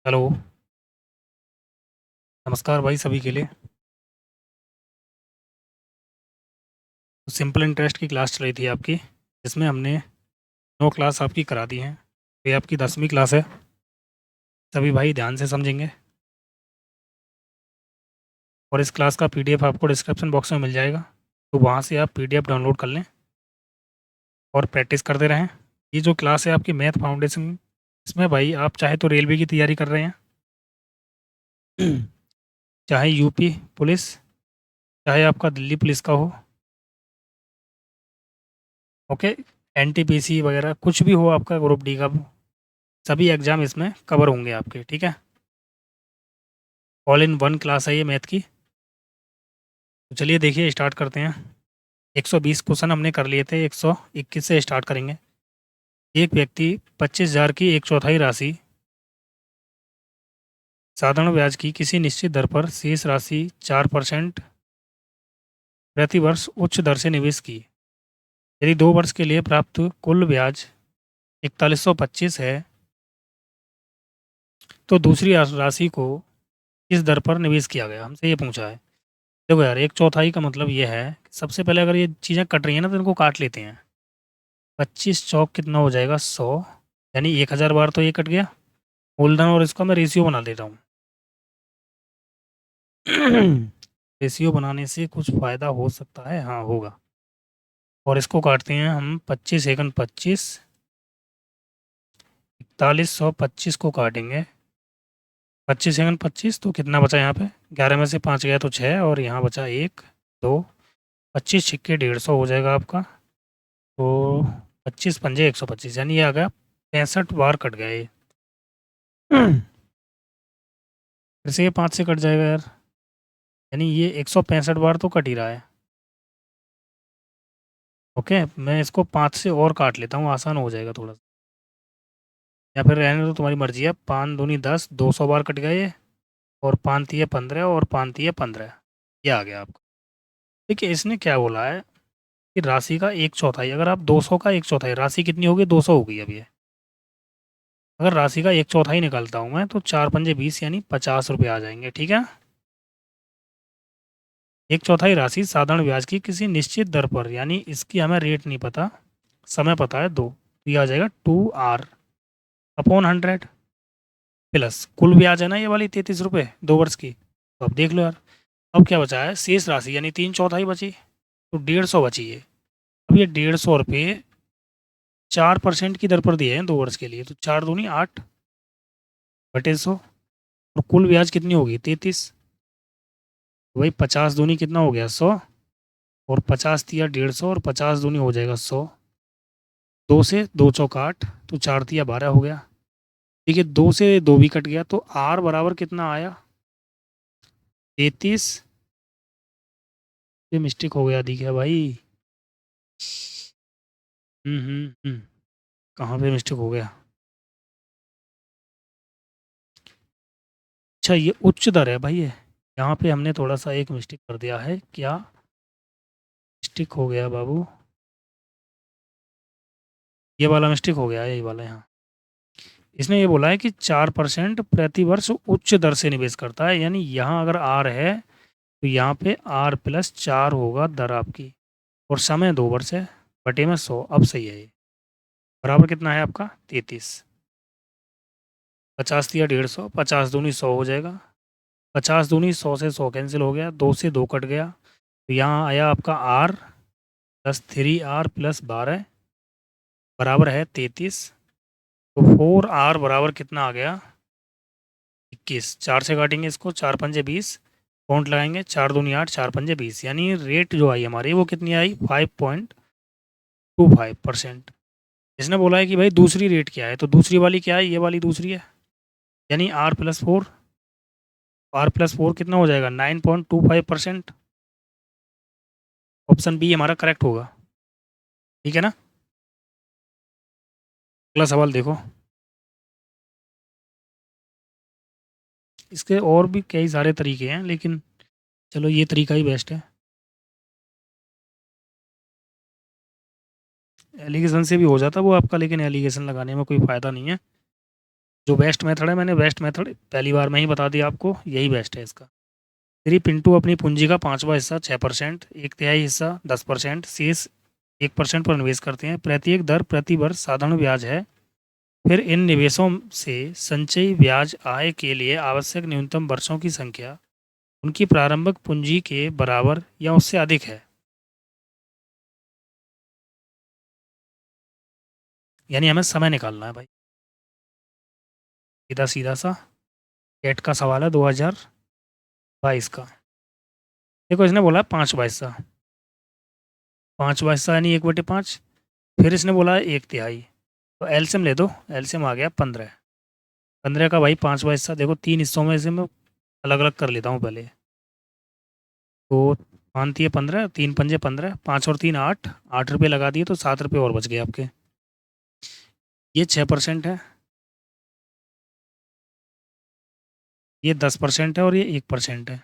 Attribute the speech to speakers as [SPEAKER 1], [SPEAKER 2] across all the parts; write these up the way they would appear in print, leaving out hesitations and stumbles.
[SPEAKER 1] Hello. नमस्कार भाई सभी के लिए। तो सिंपल इंटरेस्ट की क्लास चल रही थी आपकी, जिसमें हमने 9 क्लास आपकी करा दी हैं। ये आपकी 10वीं क्लास है। सभी भाई ध्यान से समझेंगे। और इस क्लास का पीडीएफ आपको डिस्क्रिप्शन बॉक्स में मिल जाएगा, तो वहाँ से आप पीडीएफ डाउनलोड कर लें और प्रैक्टिस करते रहें। ये जो क्लास है आपकी मैथ फाउंडेशन, इसमें भाई आप चाहे तो रेलवे की तैयारी कर रहे हैं, चाहे यूपी पुलिस, चाहे आपका दिल्ली पुलिस का हो, ओके, एनटीपीसी वगैरह कुछ भी हो आपका ग्रुप डी का, सभी एग्जाम इसमें कवर होंगे आपके। ठीक है। ऑल इन वन क्लास है ये मैथ की। तो चलिए देखिए स्टार्ट करते हैं। 120 क्वेश्चन हमने कर लिए थे, 121 से स्टार्ट करेंगे। एक व्यक्ति 25,000 की एक चौथाई राशि साधारण ब्याज की किसी निश्चित दर पर शेष राशि 4% प्रति वर्ष उच्च दर से निवेश की। यदि 2 वर्ष के लिए प्राप्त कुल ब्याज 4125 है, तो दूसरी राशि को किस दर पर निवेश किया गया, हमसे ये पूछा है। देखो यार, एक चौथाई का मतलब ये है कि सबसे पहले अगर ये चीज़ें कट रही हैं ना तो इनको काट लेते हैं। 25 चौक कितना हो जाएगा, 100, यानी 1000 बार तो ये कट गया। मूलधन और इसका मैं रेशियो बना देता हूँ। रेशियो बनाने से कुछ फ़ायदा हो सकता है, हाँ होगा। और इसको काटते हैं हम, 25 एकन 25, 4125 को काटेंगे। 25 एकन 25 तो कितना बचा यहाँ पे, 11 में से 5 गया तो 6, और यहाँ बचा 1 2, 25 छिक्के 150 हो जाएगा आपका। तो 25 पंजे 125, यानी ये आ गया 65 बार कट गया ये। फिर से ये 5 से कट जाएगा यार, यानी ये 165 बार तो कट ही रहा है। ओके, मैं इसको 5 से और काट लेता हूँ, आसान हो जाएगा थोड़ा सा। या फिर रहने दो, तुम्हारी मर्जी है। 5 दूनी 10, 200 बार कट गया ये। और 5 तिये 15, और 5 तिये 15, ये आ गया आपका। देखिए इसने क्या बोला है कि राशि का एक चौथाई, अगर आप 200 का एक चौथाई, राशि कितनी होगी, 200 होगी अब ये। अगर राशि का एक चौथाई निकालता हूँ मैं, तो 4 पंजे 20, यानी 50 रुपये आ जाएंगे। ठीक है। एक चौथाई राशि साधारण ब्याज की किसी निश्चित दर पर, यानी इसकी हमें रेट नहीं पता, समय पता है 2, तो ये आ जाएगा 2R/100 प्लस कुल ब्याज है ना ये वाली 33 रुपये 2 वर्ष की। तो अब देख लो यार, अब क्या बचा है, शेष राशि यानी 3 चौथाई बची, तो 150 बची है। अब ये 150 रुपये 4% की दर पर दिए हैं 2 वर्ष के लिए, तो 4 दूनी 8/100, और कुल ब्याज कितनी होगी 33। वही 50 दूनी कितना हो गया 100, और 50 तिया 150, और 50 दूनी हो जाएगा 100। 2 से 2 चौक 8, तो 4 तिया 12 हो गया। देखिए 2 से 2 भी कट गया, तो आर बराबर कितना आया 33। ये मिस्टेक हो गया दिख गया भाई। कहाँ पे मिस्टेक हो गया। अच्छा ये उच्च दर है भाई, ये यहाँ पे हमने थोड़ा सा एक मिस्टेक कर दिया है। क्या मिस्टेक हो गया बाबू, ये वाला मिस्टेक हो गया है, ये वाला यहाँ। इसने ये बोला है कि 4% प्रति वर्ष उच्च दर से निवेश करता है, यानी यहाँ अगर आर है तो यहाँ पे R+4 होगा दर आपकी, और समय 2 वर्ष है, बटे में 100। अब सही है ये। बराबर कितना है आपका 33। 50 तिया 150, 50 दूनी 100 हो जाएगा। 50 दूनी 100 से 100 कैंसिल हो गया, 2 से 2 कट गया, तो यहाँ आया आपका R+3R+12 बराबर है 33। तो 4R बराबर कितना आ गया 21। 4 से काटेंगे इसको, 4 पंजे 20, काउंट लगाएंगे, 4 दूनी 8, 4 पंजे 20, यानी रेट जो आई हमारी वो कितनी आई 5.25%। इसने बोला है कि भाई दूसरी रेट क्या है, तो दूसरी वाली क्या है, ये वाली दूसरी है, यानी R+4। R+4 कितना हो जाएगा 9.25%। ऑप्शन बी हमारा करेक्ट होगा। ठीक है ना। अगला सवाल देखो। इसके और भी कई सारे तरीके हैं, लेकिन चलो ये तरीका ही बेस्ट है। एलिगेशन से भी हो जाता वो आपका, लेकिन एलिगेशन लगाने में कोई फ़ायदा नहीं है। जो बेस्ट मेथड है, मैंने बेस्ट मेथड पहली बार में ही बता दिया आपको, यही बेस्ट है इसका। श्री पिंटू अपनी पूंजी का 5वां हिस्सा 6%, एक तिहाई हिस्सा 10%, शेष 1% पर निवेश करते हैं। प्रत्येक दर प्रति वर्ष साधारण ब्याज है। फिर इन निवेशों से संचयी ब्याज आय के लिए आवश्यक न्यूनतम वर्षों की संख्या उनकी प्रारंभिक पूंजी के बराबर या उससे अधिक है। यानी हमें समय निकालना है भाई, सीधा सीधा सा। कैट का सवाल है 2022 का। देखो इसने बोला 5/2, 5/2 यानी 1/5। फिर इसने बोला 1/3, तो एलसीएम ले दो, एलसीएम आ गया 15। 15 का भाई 5/2, देखो 3 हिस्सों में से मैं अलग अलग कर लेता हूँ पहले। तो 5×3 = 15, 3×5 = 15, 5 और 3 = 8, 8 रुपये लगा दिए तो 7 रुपये और बच गए आपके। ये 6% है, ये 10% है और ये 1% है।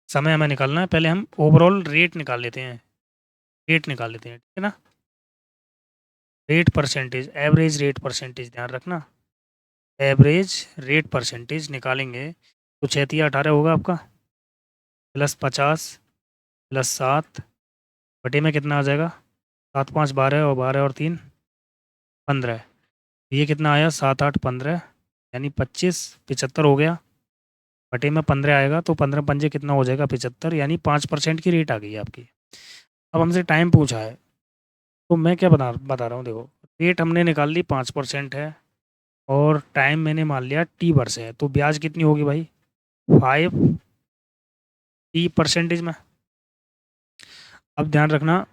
[SPEAKER 1] समय हमें निकालना है, पहले हम ओवरऑल रेट निकाल लेते हैं, रेट निकाल लेते हैं, ठीक है ना। Rate percentage, average rate percentage ध्यान रखना, एवरेज रेट परसेंटेज निकालेंगे तो 6×3 = 18 होगा आपका, +50 +7 बटे में कितना आ जाएगा, 7×5 = 12 और 12 और 3 = 15। ये कितना आया, 7×8 = 15, यानी 25, 75 हो गया। बटे में 15 आएगा तो 15×5 कितना हो जाएगा, 75, यानी 5% की रेट आ गई है आपकी। अब हमसे टाइम पूछा है, तो मैं क्या बता रहा हूँ, देखो रेट हमने निकाल ली 5% है और टाइम मैंने मान लिया टी वर्ष है, तो ब्याज कितनी होगी भाई, 5t% में। अब ध्यान रखना,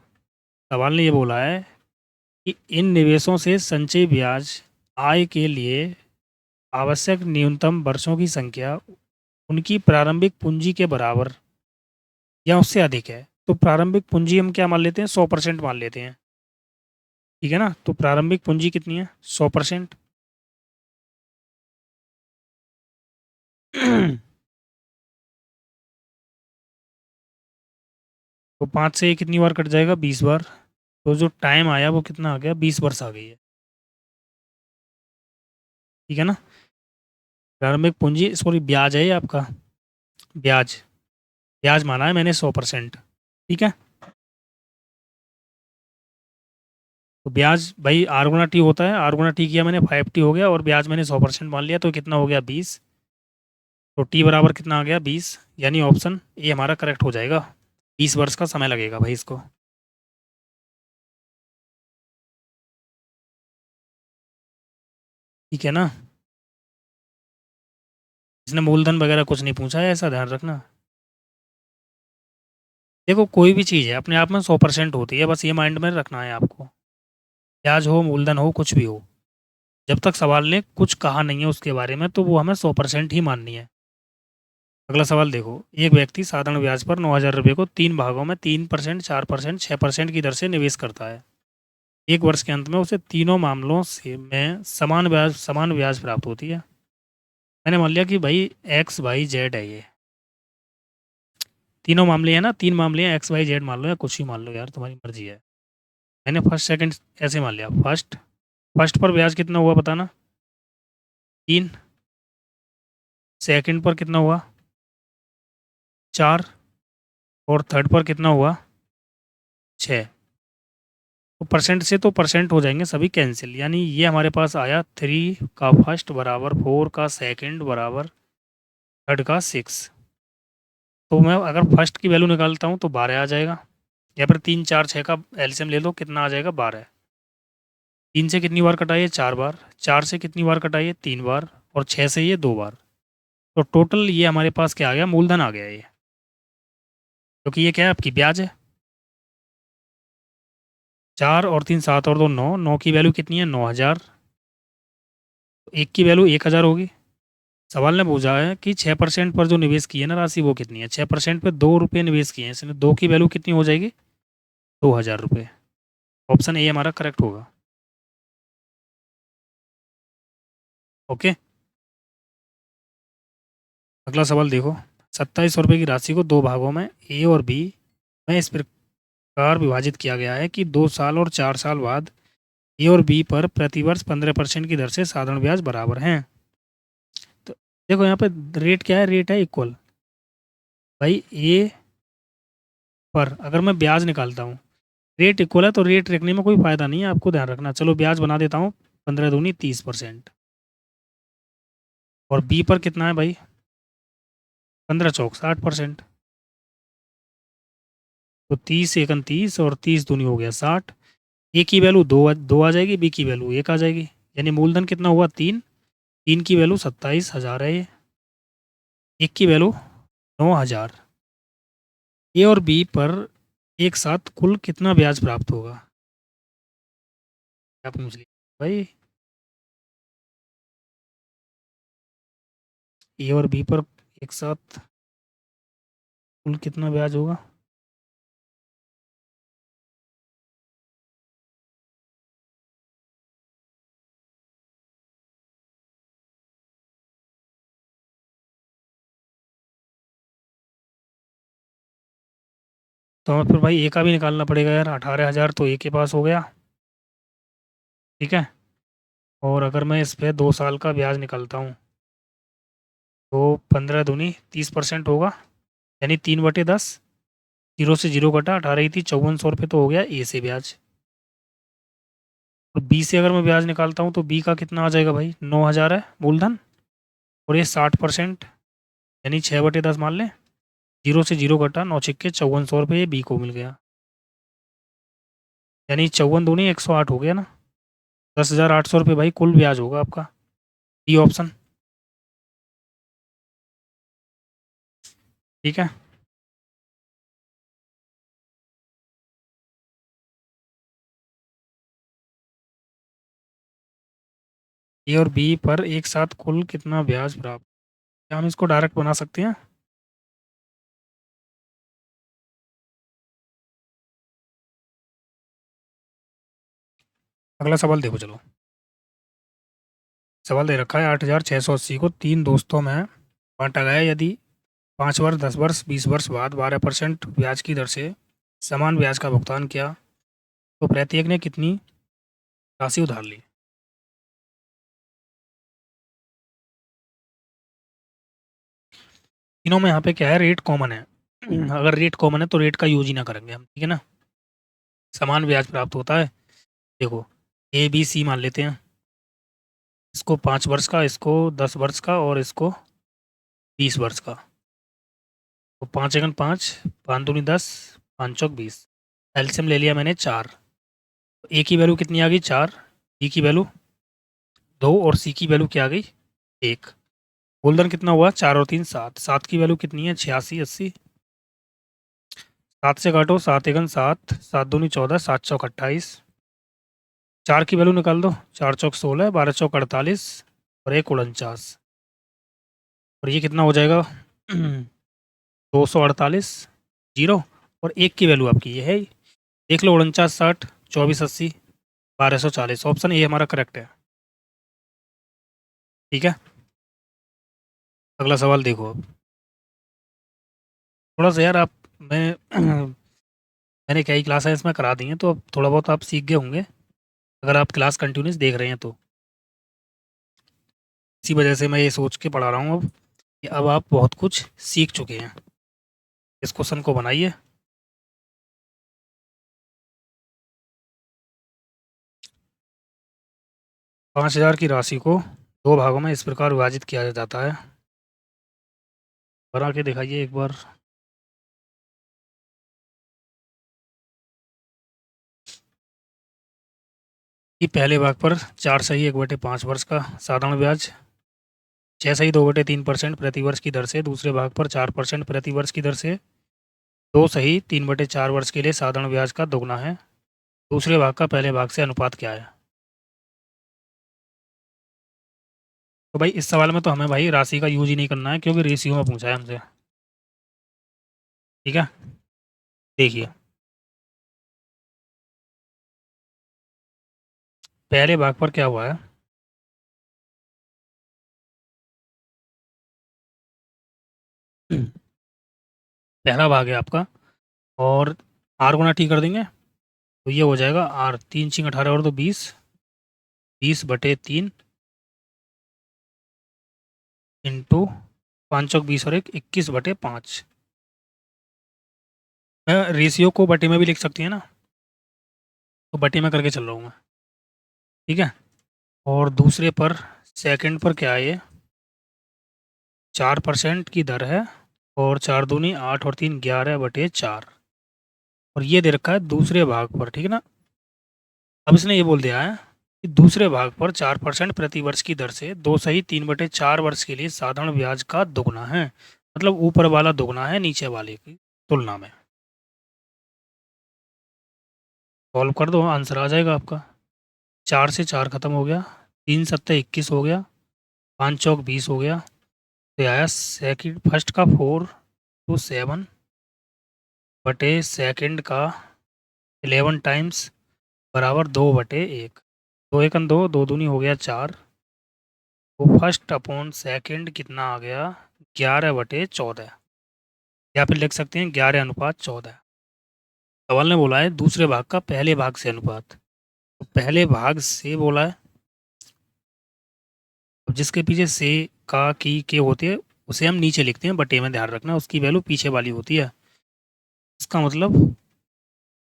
[SPEAKER 1] सवाल ने ये बोला है कि इन निवेशों से संचयी ब्याज आय के लिए आवश्यक न्यूनतम वर्षों की संख्या उनकी प्रारंभिक पूंजी के बराबर या उससे अधिक है। तो प्रारंभिक पूंजी हम क्या मान लेते हैं, 100% मान लेते हैं, ठीक है ना। तो प्रारंभिक पूंजी कितनी है, 100%। तो 5 से ये कितनी बार कट जाएगा, 20 बार। तो जो टाइम आया वो कितना आ गया, 20 वर्ष आ गई है, ठीक है ना। प्रारंभिक पूंजी, सॉरी ब्याज है ये आपका, ब्याज, ब्याज माना है मैंने 100%, ठीक है। तो ब्याज भाई R×T होता है, R×T किया मैंने 5T हो गया, और ब्याज मैंने 100% मान लिया तो कितना हो गया, 20। तो T बराबर कितना आ गया, 20, यानी ऑप्शन ए हमारा करेक्ट हो जाएगा। 20 वर्ष का समय लगेगा भाई इसको, ठीक है ना। इसने मूलधन वगैरह कुछ नहीं पूछा है, ऐसा ध्यान रखना। देखो कोई भी चीज़ है अपने आप में 100% होती है, बस ये माइंड में रखना है आपको, ब्याज हो मूलधन हो कुछ भी हो, जब तक सवाल ने कुछ कहा नहीं है उसके बारे में तो वो हमें 100% ही माननी है। अगला सवाल देखो, एक व्यक्ति साधारण ब्याज पर 9,000 रुपये को 3 भागों में 3%, 4%, 6% की दर से निवेश करता है। एक वर्ष के अंत में उसे तीनों मामलों से में समान ब्याज प्राप्त होती है। मैंने मान लिया कि भाई XYZ है ये, तीनों मामले हैं ना, 3 मामले हैं, XYZ मान लो या कुछ ही मान लो यार, तुम्हारी मर्जी है। मैंने फर्स्ट सेकंड ऐसे मान लिया, फर्स्ट फर्स्ट पर ब्याज कितना हुआ बताना, 3। सेकंड पर कितना हुआ, 4। और थर्ड पर कितना हुआ, 6। तो परसेंट से तो परसेंट हो जाएंगे सभी कैंसिल, यानी ये हमारे पास आया 3 का फर्स्ट बराबर 4 का सेकंड बराबर थर्ड का 6। तो मैं अगर फर्स्ट की वैल्यू निकालता हूँ तो 12 आ जाएगा, या फिर 3 4 6 का एलसीएम ले लो, कितना आ जाएगा, 12। 3 से कितनी बार कटाइए, 4 बार। 4 से कितनी बार कटाइए, 3 बार। और 6 से ये 2 बार। तो टोटल ये हमारे पास क्या आ गया, मूलधन आ गया ये, क्योंकि ये क्या है, आपकी ब्याज है। 4 और 3 7 और 2 9, 9 की वैल्यू कितनी है, 9,000। एक की वैल्यू 1,000 होगी। सवाल ने पूछा है कि 6% पर जो निवेश किए ना राशि वो कितनी है, 6% पे 2 रुपये निवेश किए हैं इसने, 2 की वैल्यू कितनी हो जाएगी, 2,000 रुपये। ऑप्शन ए हमारा करेक्ट होगा, ओके। अगला सवाल देखो, 2700 रुपये की राशि को दो भागों में ए और बी में इस प्रकार विभाजित किया गया है कि 2 साल और 4 साल बाद ए और बी पर प्रतिवर्ष 15% की दर से साधारण ब्याज बराबर हैं। तो देखो यहाँ पे रेट क्या है, रेट है इक्वल। भाई ए पर अगर मैं ब्याज निकालता हूँ, रेट इक्वल है तो रेट रखने में कोई फायदा नहीं है, आपको ध्यान रखना। चलो ब्याज बना देता हूँ 15 दूनी 30%। और बी पर कितना है भाई, 15 चौक 60%। तो 30 एकन 30 और 30 दूनी हो गया 60। ए की वैल्यू दो आ जाएगी, बी की वैल्यू 1 आ जाएगी। यानी मूलधन कितना हुआ 3। 3 की वैल्यू 27,000 है ये। एक की वैल्यू 9,000। ए और बी पर एक साथ कुल कितना ब्याज प्राप्त होगा, क्या पूछ लिया भाई। ए और बी पर एक साथ कुल कितना ब्याज होगा। तो हमें फिर भाई ए का भी निकालना पड़ेगा यार। 18,000 तो ए के पास हो गया, ठीक है। और अगर मैं इस पे 2 साल का ब्याज निकालता हूँ तो 15 दूनी 30% होगा, यानी 3/10। जीरो से जीरो कटा, 18 ही थी, 5400 रुपये तो हो गया ए से ब्याज। और बी से अगर मैं ब्याज निकालता हूँ तो बी का कितना आ जाएगा भाई, 9,000 है मूलधन। और ये 60%, यानी 6/10 मान लें। जीरो से जीरो कटा, 9 छिक्के 5400 रुपये बी को मिल गया। यानी 54 दूनी 108 हो गया ना। 10,800 रुपये भाई कुल ब्याज होगा आपका। डी ऑप्शन, ठीक है। ए और बी पर एक साथ कुल कितना ब्याज प्राप्त, क्या हम इसको डायरेक्ट बना सकते हैं। अगला सवाल देखो चलो। सवाल दे रखा है 8,680 को तीन दोस्तों में बांटा गया। यदि 5 वर्ष 10 वर्ष 20 वर्ष बाद 12% ब्याज की दर से समान ब्याज का भुगतान किया तो प्रत्येक ने कितनी राशि उधार ली। तीनों में यहाँ पे क्या है, रेट कॉमन है। अगर रेट कॉमन है तो रेट का यूज ही ना करेंगे हम, ठीक है ना। समान ब्याज प्राप्त होता है। देखो ए बी सी मान लेते हैं, इसको 5 वर्ष का, इसको 10 वर्ष का, और इसको 20 वर्ष का। तो 5 एकन 5, 5 दूनी 10, 5 चौक 20। एलसीएम ले लिया मैंने 4। ए की वैल्यू कितनी आ गई 4, बी की वैल्यू 2, और सी की वैल्यू क्या आ गई 1। मूलधन कितना हुआ 4 और 3 7। 7 की वैल्यू कितनी है 86 80। 7 से काटो, 7 एकन 7, 7 दूनी 14, 7 चौक 28। 4 की वैल्यू निकाल दो, 4 चौक 16, 12 चौक 48, और 1 49। और ये कितना हो जाएगा 248 जीरो। और एक की वैल्यू आपकी ये है, देख लो 49 60, 24 80, 1240। ऑप्शन ए हमारा करेक्ट है, ठीक है। अगला सवाल देखो अब। थोड़ा सा यार आप, मैं मैंने कई क्लासेस इसमें करा दी हैं तो अब थोड़ा बहुत आप सीख गए होंगे, अगर आप क्लास कंटिन्यूस देख रहे हैं तो। इसी वजह से मैं ये सोच के पढ़ा रहा हूँ अब कि अब आप बहुत कुछ सीख चुके हैं। इस क्वेश्चन को बनाइए। 5,000 की राशि को दो भागों में इस प्रकार विभाजित किया जाता है। बना के दिखाइए एक बार। कि पहले भाग पर 4 सही 1/5 वर्ष का साधारण ब्याज, 6 सही 2/3% प्रतिवर्ष की दर से दूसरे भाग पर 4% प्रतिवर्ष की दर से, 2 सही 3/4 वर्ष के लिए साधारण ब्याज का दोगुना है। दूसरे भाग का पहले भाग से अनुपात क्या है। तो भाई इस सवाल में तो हमें भाई राशि का यूज ही नहीं करना है, क्योंकि रेशियो में पूछा है हमसे, ठीक है। देखिए पहले भाग पर क्या हुआ है, पहला भाग है आपका, और आर गुना टी कर देंगे तो ये हो जाएगा आर, 3×6 = 18 और तो 20, 20/3 इंटू 5×20 और 21/5। रेशियो को बटे में भी लिख सकती है ना, तो बटे में करके चल रहा हूँ मैं, ठीक है। और दूसरे पर सेकंड पर क्या है, ये 4% की दर है, और 4 दूनी 8 और 3 11/4, और ये दे रखा है दूसरे भाग पर, ठीक है ना। अब इसने ये बोल दिया है कि दूसरे भाग पर 4% प्रति वर्ष की दर से 2 सही 3/4 वर्ष के लिए साधारण ब्याज का दुगना है, मतलब ऊपर वाला दुगना है नीचे वाले की तुलना में। सॉल्व कर दो, आंसर आ जाएगा आपका। 4 से 4 खत्म हो गया, 3×7 = 21 हो गया, 5×4 = 20 हो गया, तो आया सेकंड फर्स्ट का 4×7 बटे सेकंड का 11 टाइम्स बराबर 2/1। 2×1 = 2, 2 दूनी हो गया 4, तो फर्स्ट अपॉन सेकंड कितना आ गया, 11/14, या फिर लिख सकते हैं 11:14। सवाल ने बोला है दूसरे भाग का पहले भाग से अनुपात, तो पहले भाग से बोला है, अब जिसके पीछे से का की के होती है उसे हम नीचे लिखते हैं बटे में, ध्यान रखना उसकी वैल्यू पीछे वाली होती है। इसका मतलब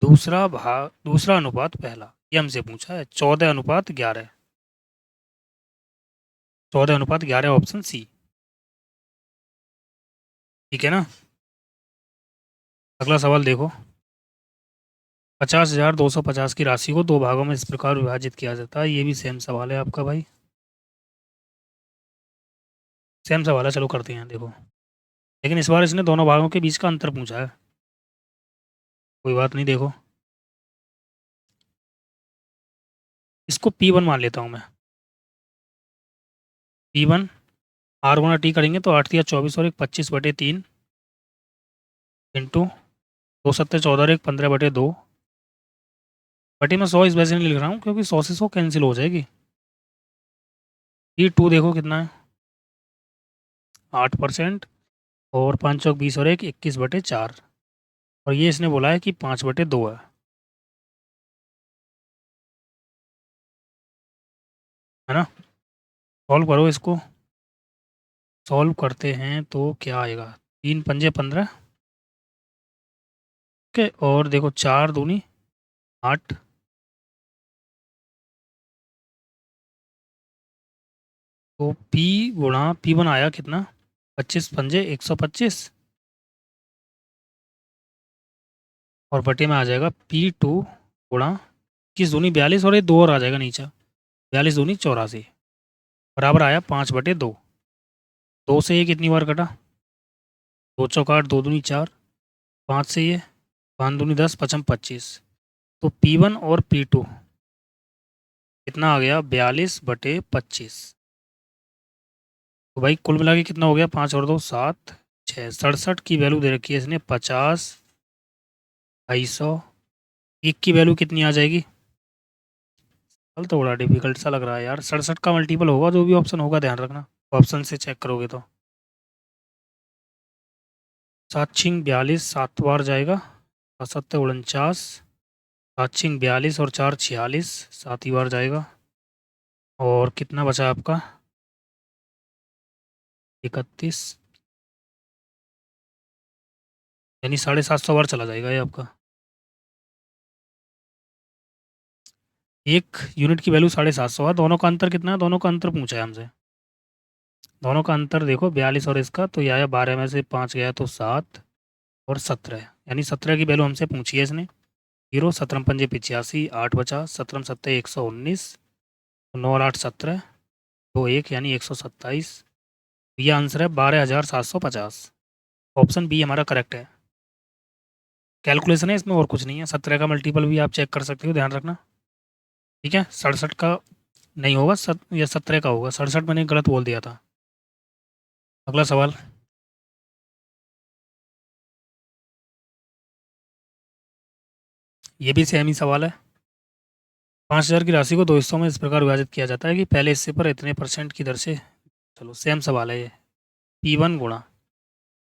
[SPEAKER 1] दूसरा भाग, दूसरा अनुपात पहला, ये हमसे पूछा है 14:11, 14:11 ऑप्शन सी, ठीक है ना। अगला सवाल देखो, 50,250 की राशि को दो भागों में इस प्रकार विभाजित किया जाता है, ये भी सेम सवाल है आपका भाई, सेम सवाल है, चलो करते हैं देखो। लेकिन इस बार इसने दोनों भागों के बीच का अंतर पूछा है, कोई बात नहीं। देखो इसको P1 मान लेता हूँ मैं, P1 आर गुना टी करेंगे तो 8×3 = 24 और 1 25/3 इंटू 2×7 = 14 और 1 15/2, बटे में 100 इस वजह से नहीं लिख रहा हूँ क्योंकि 100 से 100 कैंसिल हो जाएगी। P2 देखो कितना है, 8%, और 5×20 और 1 21/4, और ये इसने बोला है कि 5/2 है ना। सॉल्व करो इसको, सॉल्व करते हैं तो क्या आएगा, 3×5 = 15, ओके, और देखो 4 दूनी 8, तो P1 आया कितना, 25×5 = 125, और बटे में आ जाएगा P2 गुणा 21×2 = 42, और ये 2 और आ जाएगा नीचे, 42×2 = 84, बराबर आया 5/2। 2 से ये कितनी बार कटा, 2×4 = 8, 2×2 = 4, 5 से ये 5×2 = 10, 5×5 = 25, तो P1 और P2 कितना आ गया, 42/25। तो भाई कुल मिला के कितना हो गया, 5 और 2 7, 6, 67 की वैल्यू दे रखी है इसने, 50, 250, एक की वैल्यू कितनी आ जाएगी। कल तो बड़ा डिफिकल्ट सा लग रहा है यार, 67 का मल्टीपल होगा जो भी ऑप्शन होगा, ध्यान रखना ऑप्शन से चेक करोगे तो। 7×6 = 42, 7 बार जाएगा, 7×7 = 49, 7×6 = 42 और 4 = 46, 7 ही बार जाएगा, और कितना बचा आपका 31, यानी 750 बार चला जाएगा ये आपका। एक यूनिट की वैल्यू 750 है, दोनों का अंतर कितना है, दोनों का अंतर पूछा है हमसे, दोनों का अंतर देखो 42 और इसका, तो ये आया 12 में से 5 गया तो 7 और 17, यानी 17 की वैल्यू हमसे पूछी है इसने। 0 17×5 = 85, 8 बचा, 17×7 = 119, 9 और 8 17, 2 1 यानी 127, ये आंसर है 12,750, ऑप्शन बी हमारा करेक्ट है। कैलकुलेशन है इसमें और कुछ नहीं है, 17 का मल्टीपल भी आप चेक कर सकते हो, ध्यान रखना, ठीक है। 67 का नहीं होगा, या 17 का होगा, 67 मैंने गलत बोल दिया था। अगला सवाल, ये भी सेम ही सवाल है। 5,000 की राशि को दो हिस्सों में इस प्रकार विभाजित किया जाता है कि पहले हिस्से पर इतने % की दर से, चलो सेम सवाल है ये, P1 गुणा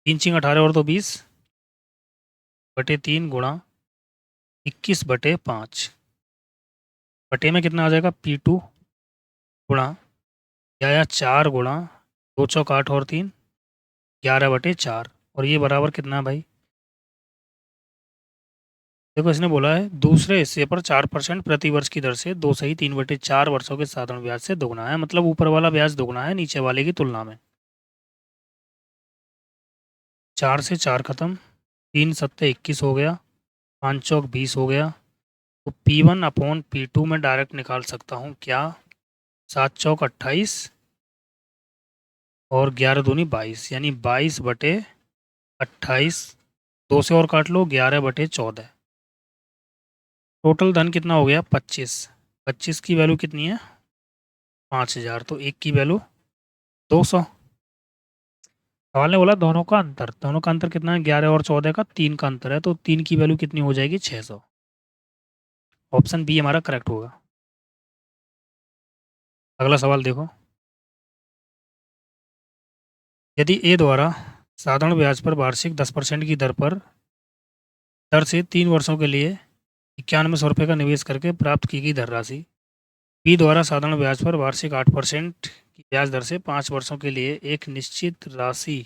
[SPEAKER 1] तीन छिंग 18 और तो 20/3 गुणा 21/5 बटे में कितना आ जाएगा P2 गुणा या 4 गुणा 2 × 8 और 3 11/4 और ये बराबर कितना है भाई। देखो इसने बोला है दूसरे हिस्से पर 4% प्रति वर्ष की दर से 2 सही 3/4 वर्षों के साधारण ब्याज से दोगुना है, मतलब ऊपर वाला ब्याज दोगुना है नीचे वाले की तुलना में। 4 से 4 खत्म, 3 × 7 = 21 हो गया, 5 × 4 = 20 हो गया। तो P1/P2 में डायरेक्ट निकाल सकता हूँ क्या, 7 × 4 = 28 और 11 × 2 = 22 यानी 22/28। 2 से और काट लो 11/14। टोटल धन कितना हो गया 25। 25 की वैल्यू कितनी है 5000, तो एक की वैल्यू 200। सवाल ने बोला दोनों का अंतर कितना है 11 और 14 का 3 का अंतर है, तो 3 की वैल्यू कितनी हो जाएगी 600। ऑप्शन बी हमारा करेक्ट होगा। अगला सवाल देखो, यदि ए द्वारा साधारण ब्याज पर वार्षिक 10% की दर से 3 वर्षों के लिए 9100 रुपये का निवेश करके प्राप्त की गई धनराशि बी द्वारा साधारण ब्याज पर वार्षिक 8% की ब्याज दर से 5 वर्षों के लिए एक निश्चित राशि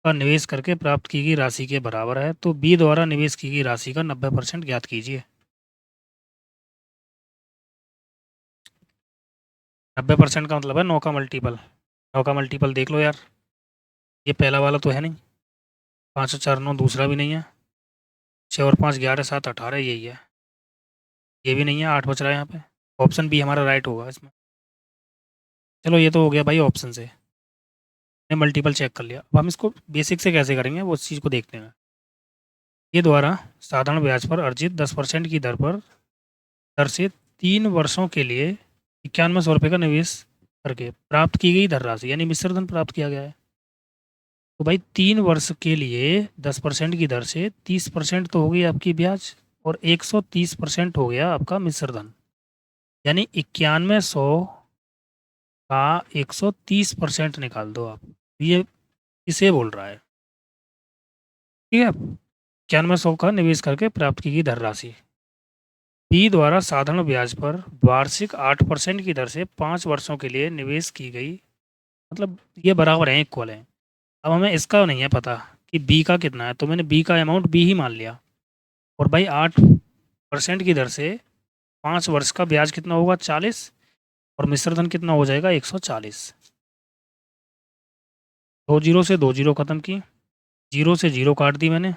[SPEAKER 1] का निवेश करके प्राप्त की गई राशि के बराबर है, तो बी द्वारा निवेश की गई राशि का 90% ज्ञात कीजिए। 90% का मतलब है 9 का मल्टीपल। 9 का मल्टीपल देख लो यार, ये पहला वाला तो है नहीं, 5 और 4 9 दूसरा भी नहीं है, 6 और 5 11 7 18 यही है, ये भी नहीं है, 8 बच रहा है यहाँ पे। ऑप्शन बी हमारा राइट होगा इसमें। चलो ये तो हो गया भाई ऑप्शन से, ने मल्टीपल चेक कर लिया। अब हम इसको बेसिक से कैसे करेंगे वो उस चीज़ को देखते हैं। ये द्वारा साधारण ब्याज पर अर्जित 10% की दर से 3 वर्षों के लिए 9100 रुपये का निवेश करके प्राप्त की गई धनराशि यानी मिश्र धन प्राप्त किया गया है। तो भाई 3 वर्ष के लिए 10% की दर से 30% तो हो गई आपकी ब्याज और 130% हो गया आपका मिश्र धन, यानी 9100 का 130% निकाल दो आप। ये इसे बोल रहा है, ठीक है। 9100 का निवेश करके प्राप्त की गई धनराशि बी द्वारा साधारण ब्याज पर वार्षिक 8% की दर से 5 वर्षों के लिए निवेश की गई, मतलब ये बराबर है इक्वल है। अब हमें इसका नहीं है पता कि बी का कितना है, तो मैंने बी का अमाउंट बी ही मान लिया। और भाई 8% की दर से 5 वर्ष का ब्याज कितना होगा 40 और मिश्र धन कितना हो जाएगा 140। 2 जीरो से 2 जीरो खत्म की, 0 से 0 काट दी मैंने,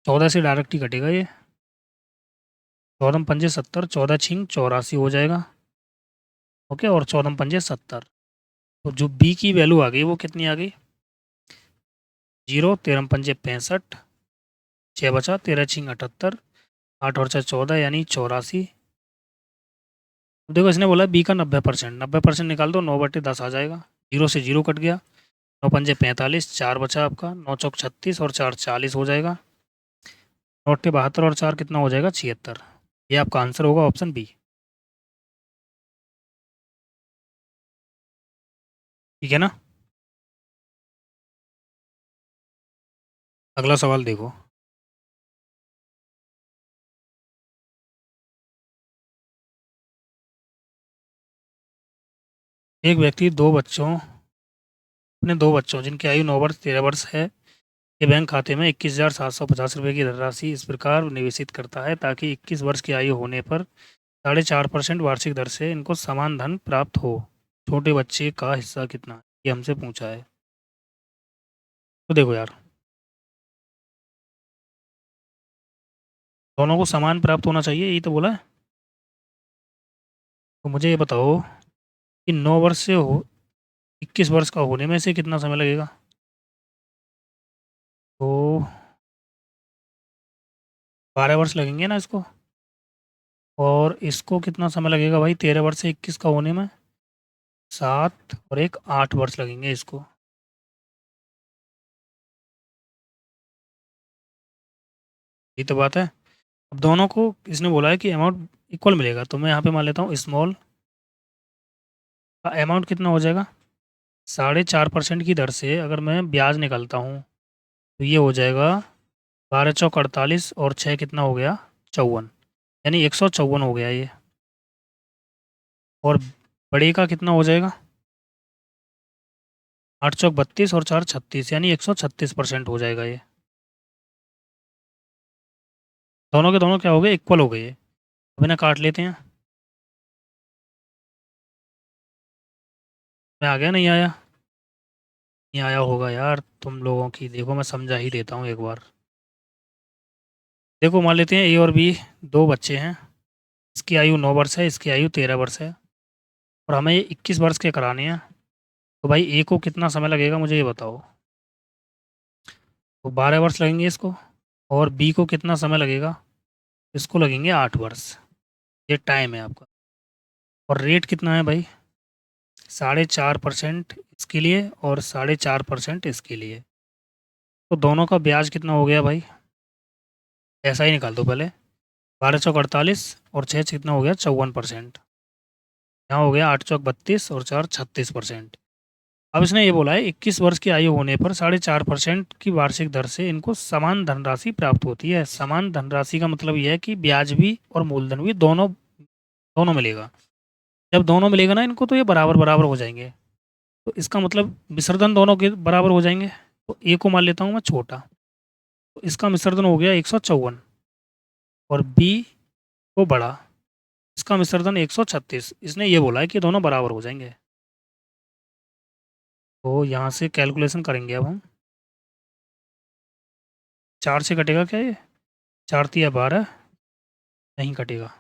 [SPEAKER 1] 14 से डायरेक्ट ही कटेगा ये, 14 पंजे 70, 14 छिंग 84 हो जाएगा। ओके, और 14 पंजे 70, तो जो बी की वैल्यू आ गई वो कितनी आ गई 0, 13 पंजे 65, 6 बचा, 13 छिंग 78, 8 और 4 14 यानी 84। देखो इसने बोला बी का 90% निकाल दो, 9/10 आ जाएगा, 0 से 0 कट गया, 9 पंजे 45, 4 बचा आपका, 9 चौक 36 और 4 40 हो जाएगा, 9 अट्ठे 72 और 4 कितना हो जाएगा 76। ये आपका आंसर होगा ऑप्शन बी, ठीक है ना। अगला सवाल देखो, एक व्यक्ति अपने दो बच्चों जिनकी आयु 9 वर्ष 13 वर्ष है के बैंक खाते में 21,750 रुपये की धनराशि इस प्रकार निवेशित करता है ताकि 21 वर्ष की आयु होने पर 4.5% वार्षिक दर से इनको समान धन प्राप्त हो। छोटे बच्चे का हिस्सा कितना है? ये हमसे पूछा है। तो देखो यार, दोनों को समान प्राप्त होना चाहिए, यही तो बोला है। तो मुझे ये बताओ कि 9 वर्ष से हो 21 वर्ष का होने में से कितना समय लगेगा। तो 12 वर्ष लगेंगे ना इसको, और इसको कितना समय लगेगा भाई 13 वर्ष से 21 का होने में, 7 और एक 8 वर्ष लगेंगे इसको। ये तो बात है। अब दोनों को इसने बोला है कि अमाउंट इक्वल मिलेगा, तो मैं यहाँ पे मान लेता हूँ स्मॉल का अमाउंट कितना हो जाएगा 4.5% की दर से अगर मैं ब्याज निकालता हूँ तो ये हो जाएगा 12 चौक 48 और 6 कितना हो गया 54, यानी 154 हो गया ये। और बड़े का कितना हो जाएगा 8 चौक 32 और 4 36, यानी 136% हो जाएगा ये। दोनों के दोनों क्या हो गए इक्वल हो गए ये। अब इन्हें काट लेते हैं। मैं आ गया नहीं आया, नहीं आया होगा यार तुम लोगों की, देखो मैं समझा ही देता हूँ एक बार। देखो मान लेते हैं ए और बी दो बच्चे हैं, इसकी आयु 9 वर्ष है, इसकी आयु 13 वर्ष है, और हमें ये 21 वर्ष के कराने हैं। तो भाई ए को कितना समय लगेगा मुझे ये बताओ। तो 12 वर्ष लगेंगे इसको, और बी को कितना समय लगेगा, इसको लगेंगे 8 वर्ष। ये टाइम है आपका। और रेट कितना है भाई 4.5% इसके लिए और 4.5% इसके लिए। तो दोनों का ब्याज कितना हो गया भाई, ऐसा ही निकाल दो पहले। 12 चौक 48 और 6 कितना हो गया 54%। यहाँ हो गया 8 चौक 32 और 4 36%। अब इसने ये बोला है 21 वर्ष की आयु होने पर 4.5% की वार्षिक दर से इनको समान धनराशि प्राप्त होती है। समान धनराशि का मतलब यह है कि ब्याज भी और मूलधन भी दोनों दोनों मिलेगा। जब दोनों मिलेगा ना इनको तो ये बराबर बराबर हो जाएंगे। तो इसका मतलब मिश्रधन दोनों के बराबर हो जाएंगे। तो ए को मान लेता हूँ मैं छोटा, तो इसका मिश्रधन हो गया 154, और बी को बड़ा, इसका मिश्रधन 136। इसने ये बोला है कि दोनों बराबर हो जाएंगे। तो यहाँ से कैलकुलेशन करेंगे अब हम। 4 से कटेगा क्या ये, 4 तिया 12, नहीं कटेगा।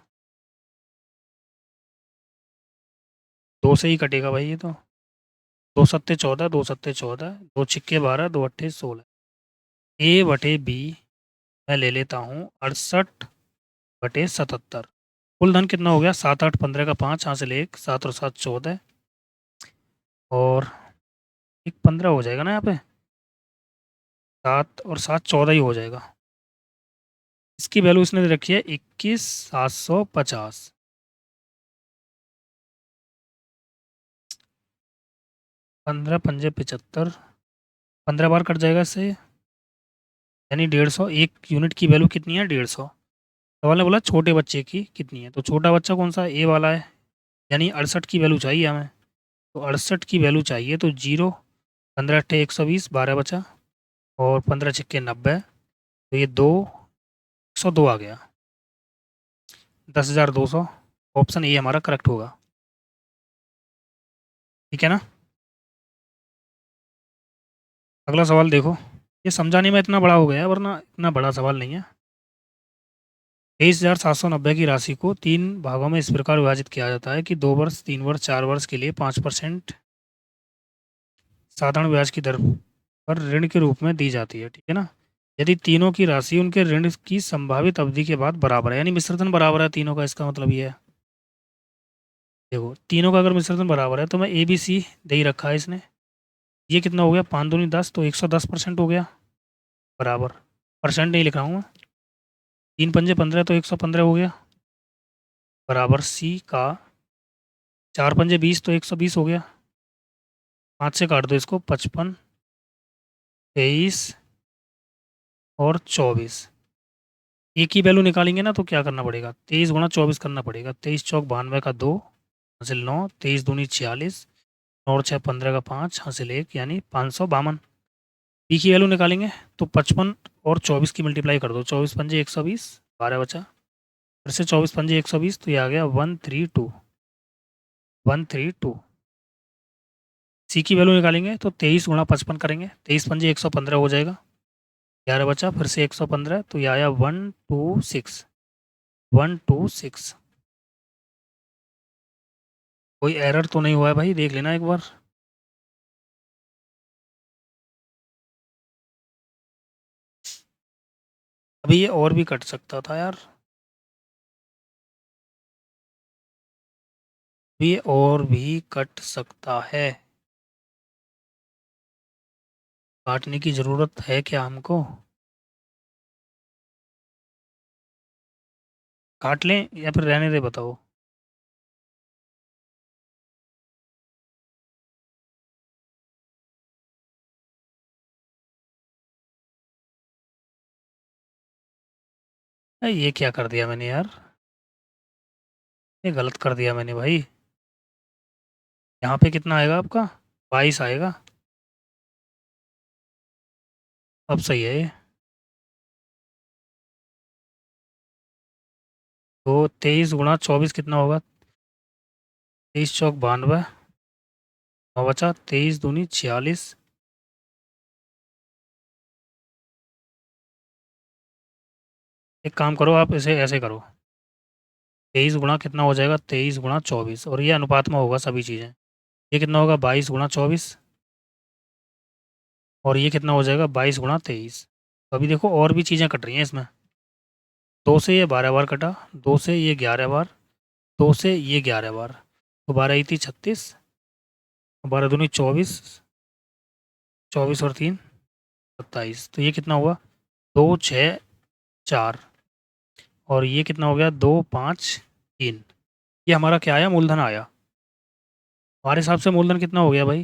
[SPEAKER 1] 2 से ही कटेगा भाई ये तो। 2 सत्ते 14, 2 सत्ते 14, 2 छिक्के 12, 2 अट्ठे 16। ए बटे बी मैं ले लेता हूँ 68/77। कुल धन कितना हो गया 7 8 15 का 5, यहाँ से ले 1, 7 और 7 14, और एक 15 हो जाएगा ना यहाँ पे, 7 और 7 14 ही हो जाएगा। इसकी वैल्यू इसने दे रखी है 21,750। 15 पंजे 75, 15 बार कट जाएगा इससे, यानी 150। एक यूनिट की वैल्यू कितनी है 150। सवाल ने बोला छोटे बच्चे की कितनी है, तो छोटा बच्चा कौन सा ए वाला है, यानी 68 की वैल्यू चाहिए हमें। तो 68 की वैल्यू चाहिए तो 0, 15 अट्ठे 120, 12 बचा, और 15 छिक्के 90, तो ये 102 आ गया, 10,200। ऑप्शन ए हमारा करेक्ट होगा। ठीक है ना। अगला सवाल देखो, ये समझाने में इतना बड़ा हो गया है वरना इतना बड़ा सवाल नहीं है। 23,790 की राशि को 3 भागों में इस प्रकार विभाजित किया जाता है कि 2 वर्ष 3 वर्ष 4 वर्ष के लिए 5% साधारण ब्याज की दर पर ऋण के रूप में दी जाती है। ठीक है ना। यदि तीनों की राशि उनके ऋण की संभावित अवधि के बाद बराबर है, यानी मिश्रधन बराबर है तीनों का, इसका मतलब ये है। देखो तीनों का अगर मिश्रधन बराबर है तो मैं ए बी सी दे ही रखा है इसने। ये कितना हो गया 5 दूनी 10, तो 110% हो गया, बराबर। परसेंट नहीं लिख रहा हूँ मैं। 3 पंजे 15, तो 115 हो गया, बराबर सी का। 4 पंजे 20, तो 120 हो गया। 5 से काट दो इसको, 55, 23 और 24। एक ही वैल्यू निकालेंगे ना तो क्या करना पड़ेगा, 23 × 24 करना पड़ेगा। 23 चौक 92 का 2, हासिल 9, 23 दूनी 46, 9 और 6 15 का 5, हासिल 1, यानी 552। पी की वैल्यू निकालेंगे तो 55 और 24 की मल्टीप्लाई कर दो, 24 पंजे 120, 12 बचा, फिर से 24 पंजे 120, तो ये आ गया 132। सी की वैल्यू निकालेंगे तो 23 × 55 करेंगे, 23 पंजे 115 हो जाएगा, 11 बचा, फिर से 115, तो ये आया 126। कोई एरर तो नहीं हुआ है भाई, देख लेना एक बार। अभी ये और भी कट सकता था यार, अभी ये और भी कट सकता है। काटने की ज़रूरत है क्या हमको, काट लें या फिर रहने दे बताओ। ये क्या कर दिया मैंने यार, ये गलत कर दिया मैंने भाई। यहाँ पे कितना आएगा आपका, 22 आएगा। अब सही है ये। तो 23 × 24 कितना होगा, 23 × 4 = 92, 9 बचा, 23 दूनी 46। एक काम करो आप, इसे ऐसे करो, 23 कितना हो जाएगा, 23 × 24, और ये अनुपात में होगा सभी चीज़ें। ये कितना होगा, 22 × 24, और ये कितना हो जाएगा, 22 × 23। तो अभी देखो और भी चीज़ें कट रही हैं इसमें। 2 से ये 12 बार कटा, 2 से ये 11 बार, 2 से ये 11 बार, तो 12 × 36, 12 दूनी 24, 24 और 3 27। तो ये कितना हुआ, 2 6 4, और ये कितना हो गया, 2 5 3। ये हमारा क्या आया, मूलधन आया। हमारे हिसाब से मूलधन कितना हो गया भाई,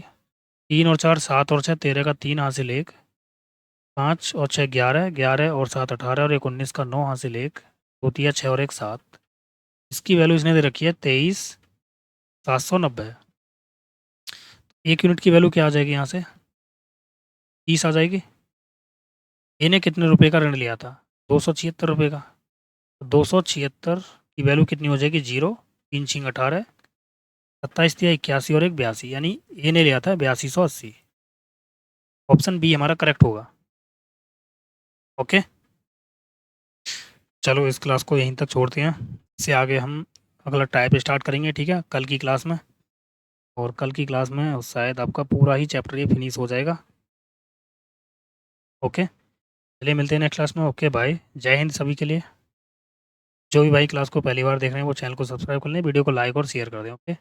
[SPEAKER 1] 3 और 4 7 और 6 13 का 3 हासिल 1, 5 और 6 11, 11 और 7 18, और 1 19 का 9 हासिल 1, 2 तिया 6 और 1 7। इसकी वैल्यू इसने दे रखी है 23 790। 1 यूनिट की वैल्यू क्या आ जाएगी यहाँ से, 30 आ जाएगी। इन्हें कितने रुपए का ऋण लिया था, 276 रुपये का। 276 की वैल्यू कितनी हो जाएगी, 0, 3 × 6 = 18, 27 × 81 और 1 82, यानी ए ने लिया था 8280। ऑप्शन बी हमारा करेक्ट होगा। ओके, चलो इस क्लास को यहीं तक छोड़ते हैं, इससे आगे हम अगला टाइप स्टार्ट करेंगे, ठीक है, कल की क्लास में। और कल की क्लास में शायद आपका पूरा ही चैप्टर ये फिनिश हो जाएगा। ओके, चलिए मिलते हैं नेक्स्ट क्लास में। ओके बाय, जय हिंद सभी के लिए। जो भी भाई क्लास को पहली बार देख रहे हैं वो चैनल को सब्सक्राइब कर लें, वीडियो को लाइक और शेयर कर दें। ओके।